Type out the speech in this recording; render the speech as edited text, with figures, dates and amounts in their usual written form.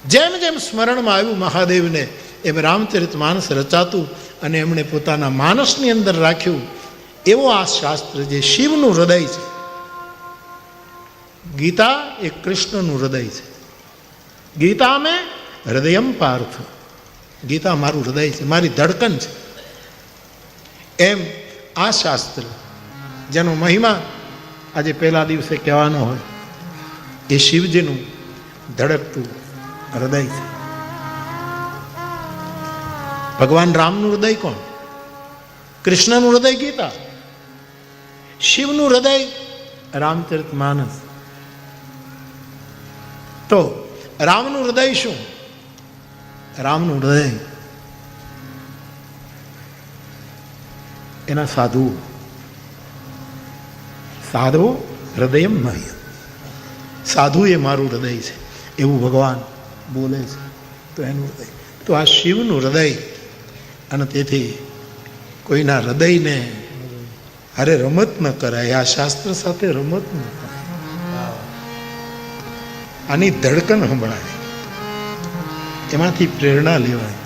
જેમ જેમ સ્મરણમાં આવ્યું મહાદેવને એમ રામચરિત માનસ રચાતું અને એમણે પોતાના માનસની અંદર રાખ્યું. એવો આ શાસ્ત્ર જે શિવનું હૃદય છે. ગીતા એ કૃષ્ણનું હૃદય છે. ગીતા મેં હૃદયમ પાર્થ, ગીતા મારું હૃદય છે, મારી ધડકન છે. એમ આ શાસ્ત્ર જેનો મહિમા આજે પહેલા દિવસે કહેવાનો હોય એ શિવજીનું ધડકતું હૃદય છે. ભગવાન રામનું હૃદય કોણ? કૃષ્ણનું હૃદય ગીતા, શિવનું હૃદય રામચરિત માનસ. તો રામનું હૃદય શું? રામનું હૃદય એના સાધુઓ. સાધુ હૃદયમ મહ્ય, સાધુ એ મારું હૃદય છે એવું ભગવાન બોલે છે. તો એનું હૃદય તો આ શિવનું હૃદય. અને તેથી કોઈના હૃદયને અરે રમત ન કરાય, આ શાસ્ત્ર સાથે રમત ન કરાય. આની ધડકન સંભળાય, એમાંથી પ્રેરણા લેવાય.